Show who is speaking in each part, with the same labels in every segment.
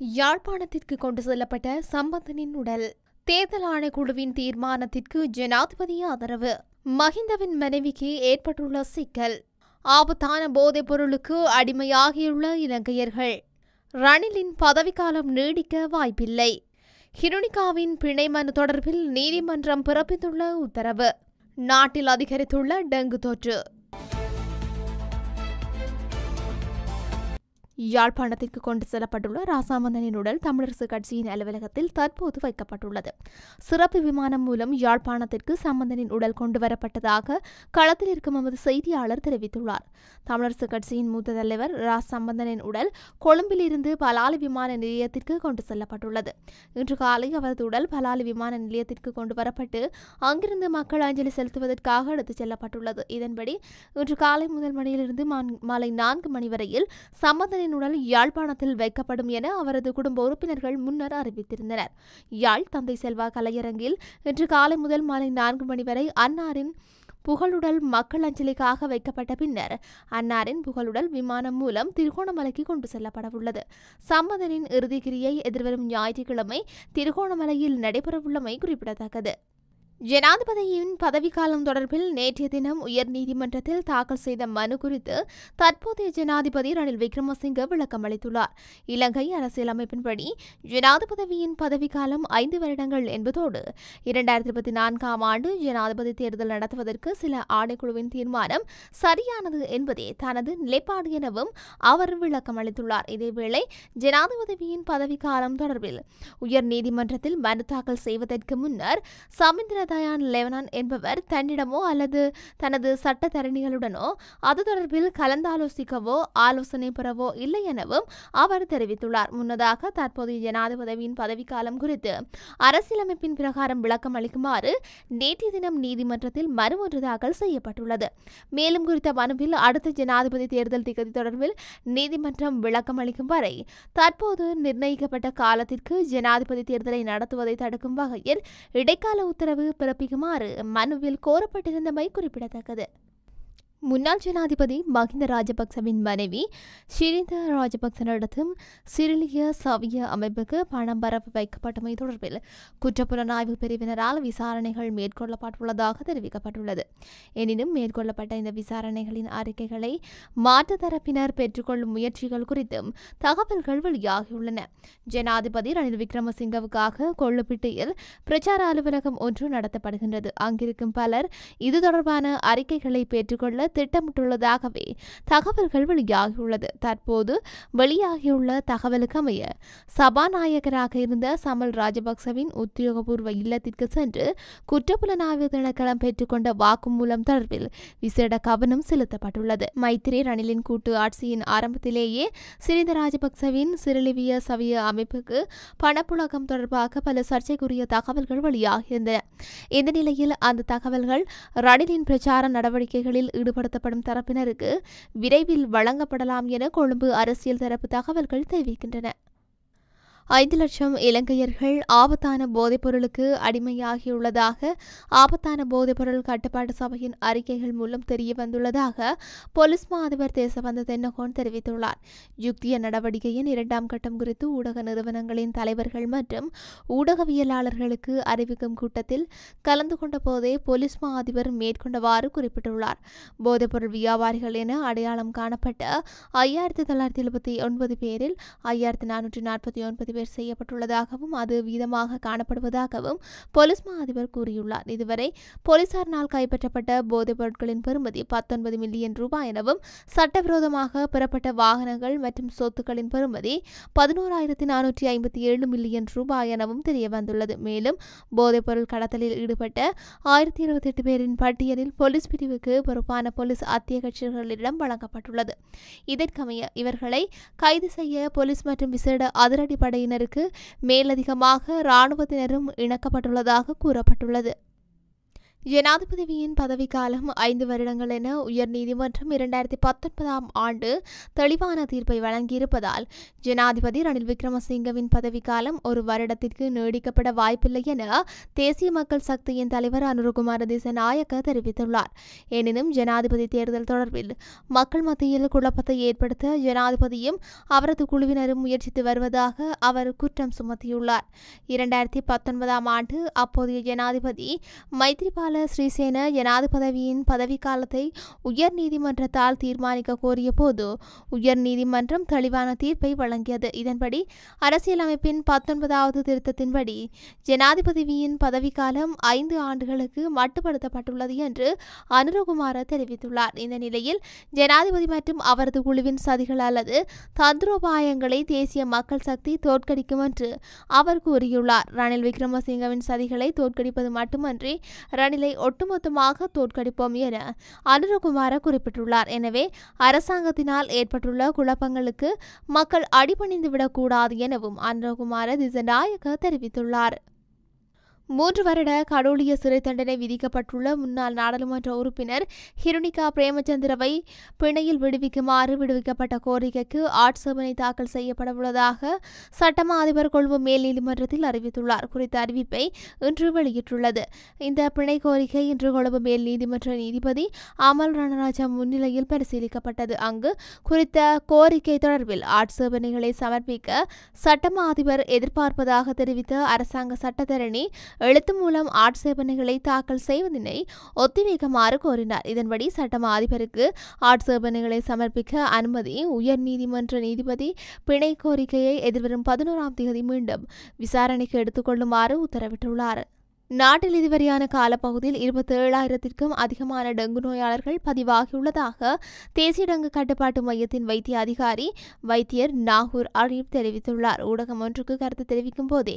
Speaker 1: யாழ்ப்பாணத்திற்கு கொண்டு செல்லப்பட்ட சம்பந்தனின் உடல். தேர்தல் ஆணைக்குழுவின் தீர்மானத்திற்கு ஜனாதிபதி ஆதரவு. மஹிந்தவின் மனைவிக்கு ஏற்பட்டுள்ள சிக்கல். ஆபத்தான போதைப் பொருளுக்கு அடிமையாகியுள்ள இலங்கையர்கள். ரணிலின் பதவிக்காலம் நீடிக்க வாய்ப்பில்லை. ஹிருணிகாவின் பிணை மனு தொடர்பில் நீதிமன்றம் பிறப்பித்துள்ள உத்தரவு. நாட்டில் அதிகரித்துள்ள டெங்கு தொற்று. யாழ்ப்பாணத்திற்கு கொண்டு செல்லப்பட்டுள்ள ராசாமந்தனின் உடல் தமிழரசு கட்சியின் அலுவலகத்தில் தற்போது வைக்கப்பட்டுள்ளது. சிறப்பு விமானம் மூலம் யாழ்ப்பாணத்திற்கு சம்பந்தனின் உடல் கொண்டுவரப்பட்டதாக களத்தில் இருக்கும் எமது செய்தியாளர் தெரிவித்துள்ளார். தமிழரசு கட்சியின் மூத்த தலைவர் ராசம்பந்தனின் உடல் கொழும்பில் இருந்து பலாலி விமான நிலையத்திற்கு கொண்டு செல்லப்பட்டுள்ளது. இன்று காலை அவரது உடல் பலாலி விமான நிலையத்திற்கு கொண்டுவரப்பட்டு அங்கிருந்து மக்கள் அஞ்சலி செலுத்துவதற்காக எடுத்துச் செல்லப்பட்டுள்ளது. இதன்படி இன்று காலை முதல் மணியிலிருந்து மாலை 4 மணி வரையில் சம்பந்தனின் உடல் யாழ்ப்பாணத்தில் வைக்கப்படும் என அவரது குடும்ப உறுப்பினர்கள் முன்னர் அறிவித்திருந்தனர். யாழ் தந்தை செல்வா கலையரங்கில் இன்று காலை முதல் மாலை 4 மணி வரை அன்னாரின் புகழுடல் மக்கள் அஞ்சலிக்காக வைக்கப்பட்ட பின்னர் அன்னாரின் புகழுடல் விமானம் மூலம் திருகோணமலைக்கு கொண்டு செல்லப்படவுள்ளது. சம்பந்தனின் இறுதிக்கிரியை எதிர்வரும் ஞாயிற்றுக்கிழமை திருகோணமலையில் நடைபெறவுள்ளமை குறிப்பிடத்தக்கது. ஜனாதிபதியின் பதவிக்காலம் தொடர்பில் நேற்றைய தினம் உயர்நீதிமன்றத்தில் தாக்கல் செய்த மனு குறித்து தற்போதைய ஜனாதிபதி ரணில் விக்ரமசிங்க விளக்கம் அளித்துள்ளார். இலங்கை அரசியலமைப்பின்படி ஜனாதிபதியின் பதவிக்காலம் 5 வருடங்கள் என்பதோடு 2024ஆம் ஆண்டு ஜனாதிபதி தேர்தல் நடத்துவதற்கு சில ஆணைக்குழுவின் தீர்மானம் சரியானது என்பதே தனது நிலைப்பாடு எனவும் அவர் விளக்கம் அளித்துள்ளார். இதேவேளை ஜனாதிபதியின் பதவிக்காலம் தொடர்பில் உயர்நீதிமன்றத்தில் மனு தாக்கல் செய்வதற்கு முன்னர் சமிந்திர தயான் லெவனான் என்பவர் தன்னிடமோ அல்லது தனது சட்டத்தரணிகளுடனோ அது தொடர்பில் கலந்தாலோசிக்கவோ ஆலோசனை பெறவோ இல்லை எனவும் அவர் தெரிவித்துள்ளார். முன்னதாக தற்போதைய ஜனாதிபதியின் பதவிக்காலம் குறித்து அரசியலமைப்பின் பிரகாரம் விளக்கம் அளிக்குமாறு நேற்றைய தினம் நீதிமன்றத்தில் மனு ஒன்று தாக்கல் செய்யப்பட்டுள்ளது. மேலும் குறித்த மனுவில் அடுத்த ஜனாதிபதி தேர்தல் திகதி தொடர்பில் நீதிமன்றம் விளக்கம் அளிக்கும் வரை தற்போது நிர்ணயிக்கப்பட்ட காலத்திற்கு ஜனாதிபதி தேர்தலை நடத்துவதை தடுக்கும் வகையில் இடைக்கால உத்தரவு பிறப்பிக்குமாறு மனுவில் கோரப்பட்டிருந்தமை குறிப்பிடத்தக்கது. முன்னாள் ஜனாதிபதி மஹிந்த ராஜபக்சவின் மனைவி ஷிரிந்த ராஜபக்ச நடத்தும் சிறிலிய சவிய அமைப்புக்கு பணம் வரவு வைக்கப்பட்டமை தொடர்பில் குற்றப்புலனாய்வு பிரிவினரால் விசாரணைகள் மேற்கொள்ளப்பட்டுள்ளதாக தெரிவிக்கப்பட்டுள்ளது. எனினும் மேற்கொள்ளப்பட்ட இந்த விசாரணைகளின் அறிக்கைகளை மாற்று தரப்பினர் பெற்றுக்கொள்ளும் முயற்சிகள் குறித்தும் தகவல்கள் வெளியாகியுள்ளன. ஜனாதிபதி ரணில் விக்ரமசிங்கவுக்காக கொள்ளுப்பிட்டியில் பிரச்சார அலுவலகம் ஒன்று நடத்தப்படுகின்றது. அங்கிருக்கும் பலர் இது தொடர்பான அறிக்கைகளை பெற்றுக்கொள்ள திட்டமிட்டுள்ளதாகவே தகவல்கள் வெளியாகியுள்ளது. தற்போது வெளியாகியுள்ள தகவலுக்கு அமைய சபாநாயகராக இருந்த சமல் ராஜபக்சவின் உத்தியோகபூர்வ இல்லத்திற்கு சென்று குற்றப்புலனாய்வு திணைக்களம் பெற்றுக்கொண்ட வாக்குமூலம் தொடர்பில் விசேட கவனம் செலுத்தப்பட்டுள்ளது. மைத்திரி ரணிலின் கூட்டு ஆட்சியின் ஆரம்பத்திலேயே சிறிந்த ராஜபக்சவின் சிறிலிவிய சவிய அமைப்புக்கு பணப்புழக்கம் தொடர்பாக பல சர்ச்சைக்குரிய தகவல்கள் வெளியாகியிருந்தன. இந்த நிலையில் அந்த தகவல்கள் ரணிலின் பிரச்சார நடவடிக்கைகளில் ஈடுபடுத்தப்படும் தரப்பினருக்கு விரைவில் வழங்கப்படலாம் என கொழும்பு அரசியல் தரப்பு தகவல்கள் தெரிவிக்கின்றன. 5 லட்சம் இலங்கையர்கள் ஆபத்தான போதைப்பொருளுக்கு அடிமையாகியுள்ளதாக ஆபத்தான போதைப்பொருள் கட்டுப்பாட்டு சபையின் அறிக்கைகள் மூலம் தெரிய வந்துள்ளதாக பொலிஸ் மா அதிபர் தேசபந்து தென்னகோன் தெரிவித்துள்ளார். யுக்திய நடவடிக்கையின் 2ஆம் கட்டம் குறித்து ஊடக நிறுவனங்களின் தலைவர்கள் மற்றும் ஊடகவியலாளர்களுக்கு அறிவிக்கும் கூட்டத்தில் கலந்து கொண்ட போதே பொலிஸ் மா அதிபர் மேற்கொண்டவாறு குறிப்பிட்டுள்ளார். போதைப்பொருள் வியாபாரிகள் என அடையாளம் காணப்பட்ட 5979 பேரில் 5449 பேர் செய்யப்பட்டுள்ளதாகவும் அது வீதமாக காணப்படுவதாகவும் பொலிஸ் மா அதிபர் கூறியுள்ளார். இதுவரை போலீசாரினால் கைப்பற்றப்பட்ட போதைப் பொருட்களின் பெறுமதி 19 மில்லியன் ரூபாய் எனவும் சட்டவிரோதமாக பெறப்பட்ட வாகனங்கள் மற்றும் சொத்துக்களின் பெறுமதி 11,457 மில்லியன் ரூபாய் எனவும் தெரியவந்துள்ளது. மேலும் போதைப்பொருள் கடத்தலில் ஈடுபட்ட 1028 பேரின் பட்டியலில் போலீஸ் பிரிவுக்கு பொறுப்பான போலீஸ் அத்தியட்சர்களிடம் வழங்கப்பட்டுள்ளது. இதற்கமைய இவர்களை கைது செய்ய போலீஸ் மற்றும் விசேட அதிரடி படையினருக்கு மேலதிகமாக இராணுவத்தினரும் இணக்கப்பட்டுள்ளதாக கூறப்பட்டுள்ளது. ஜனாதிபதியின் பதவிக்காலம் 5 வருடங்கள் என உயர்நீதிமன்றம் 2019ஆம் ஆண்டு தெளிவான தீர்ப்பை வழங்கியிருப்பதால் ஜனாதிபதி ரணில் விக்ரமசிங்கவின் பதவிக்காலம் 1 வருடத்திற்கு நீடிக்கப்பட வாய்ப்பில்லை என தேசிய மக்கள் சக்தியின் தலைவர் அனுரகுமார திசாநாயக்க தெரிவித்துள்ளார். எனினும் ஜனாதிபதி தேர்தல் தொடர்பில் மக்கள் மத்தியில் குழப்பத்தை ஏற்படுத்த ஜனாதிபதியும் அவரது குழுவினரும் முயற்சித்து வருவதாக அவர் குற்றம் சுமத்தியுள்ளார். 2019ஆம் ஆண்டு அப்போதைய ஜனாதிபதி மைத்ரிபால ஸ்ரீசேன ஜனாதிபதியின் பதவிக்காலத்தை உயர்நீதிமன்றத்தால் தீர்மானிக்க கோரிய போது உயர்நீதிமன்றம் தெளிவான தீர்ப்பை வழங்கியது. இதன்படி அரசியலமைப்பின் 19வது திருத்தத்தின்படி ஜனாதிபதியின் பதவிக்காலம் 5 ஆண்டுகளுக்கு மட்டுப்படுத்தப்பட்டுள்ளது என்று அனுரகுமார தெரிவித்துள்ளார். இந்த நிலையில் ஜனாதிபதி மற்றும் அவரது குழுவின் சதிகள் அல்லது தந்திரோபாயங்களை தேசிய மக்கள் சக்தி தோற்கடிக்கும் என்று அவர் கூறியுள்ளார். ரணில் விக்ரமசிங்கவின் சதிகளை தோற்கடிப்பது மட்டுமன்றி ரணிலை ஒட்டுமொத்தமாக தோற்கடிப்போம் என அனுரகுமார குறிப்பிட்டுள்ளார். எனவே அரசாங்கத்தினால் ஏற்பட்டுள்ள குழப்பங்களுக்கு மக்கள் அடிபணிந்துவிடக்கூடாது எனவும் அனுரகுமார திசாநாயக்க தெரிவித்துள்ளார். 3 வருட கடூழிய சிறை தண்டனை விதிக்கப்பட்டுள்ள முன்னாள் நாடாளுமன்ற உறுப்பினர் ஹிருணிகா பிரேமச்சந்திரவை பிணையில் விடுவிக்கப்பட்ட கோரிக்கைக்கு ஆட்சேபனை தாக்கல் செய்யப்படவுள்ளதாக சட்டமா அதிபர் கொழும்பு மேல் நீதிமன்றத்தில் அறிவித்துள்ளார். குறித்த அறிவிப்பை இன்று வெளியிட்டுள்ளது. இந்த பிணை கோரிக்கை இன்று கொழும்பு மேல் நீதிமன்ற நீதிபதி அமல் ரணராஜா முன்னிலையில் பரிசீலிக்கப்பட்டது. அங்கு குறித்த கோரிக்கை தொடர்பில் ஆட்சேபனைகளை சமர்ப்பிக்க சட்டமா அதிபர் எதிர்பார்ப்பதாக தெரிவித்த அரசாங்க சட்டத்தரணி எழுத்து மூலம் ஆட்சேபனைகளை தாக்கல் செய்வதனை ஒத்திவைக்குமாறு கோரினார். இதன்படி சட்டமா அதிபருக்கு ஆட்சேபனைகளை சமர்ப்பிக்க அனுமதி உயர்நீதிமன்ற நீதிபதி பிணை கோரிக்கையை எதிர்வரும் 11ஆம் தேதி மீண்டும் விசாரணைக்கு எடுத்துக் கொள்ளுமாறு உத்தரவிட்டுள்ளார். நாட்டில் இதுவரையான காலப்பகுதியில் 27,000க்கும் அதிகமான டெங்கு நோயாளர்கள் பதிவாகியுள்ளதாக தேசிய டெங்கு கட்டுப்பாட்டு மையத்தின் வைத்திய அதிகாரி வைத்தியர் நாகூர் அரீப் தெரிவித்துள்ளார். ஊடகம் ஒன்றுக்கு கருத்து தெரிவிக்கும் போதே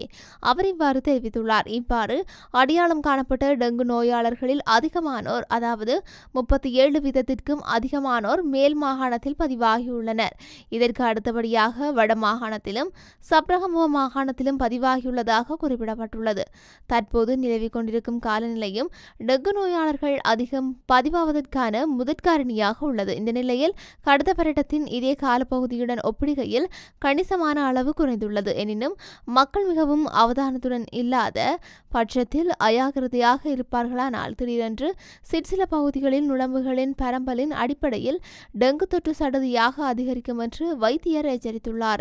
Speaker 1: அவர் இவ்வாறு தெரிவித்துள்ளார். இவ்வாறு அடையாளம் காணப்பட்ட டெங்கு நோயாளர்களில் அதிகமானோர், அதாவது 37% அதிகமானோர் மேல் மாகாணத்தில் பதிவாகியுள்ளனர். இதற்கு அடுத்தபடியாக வட மாகாணத்திலும் சப்ரகமுவ மாகாணத்திலும் பதிவாகியுள்ளதாக குறிப்பிடப்பட்டுள்ளது. தற்போது நிலவிக் கொண்டிருக்கும் காலநிலையும் டெங்கு நோயாளர்கள் அதிகம் பதிவாவதற்கான முதற்காரணியாக உள்ளது. இந்த நிலையில் கடந்த வருடத்தின் இதே காலப்பகுதியுடன் ஒப்பிடுகையில் கணிசமான அளவு குறைந்துள்ளது. எனினும் மக்கள் மிகவும் அவதானத்துடன் இல்லாத பட்சத்தில் அயாக்கிரதையாக இருப்பார்களானால் திடீரென்று சிற்சில பகுதிகளில் நுழம்புகளின் பரம்பலின் அடிப்படையில் டெங்கு தொற்று சடதியாக அதிகரிக்கும் என்று வைத்தியர் எச்சரித்துள்ளார்.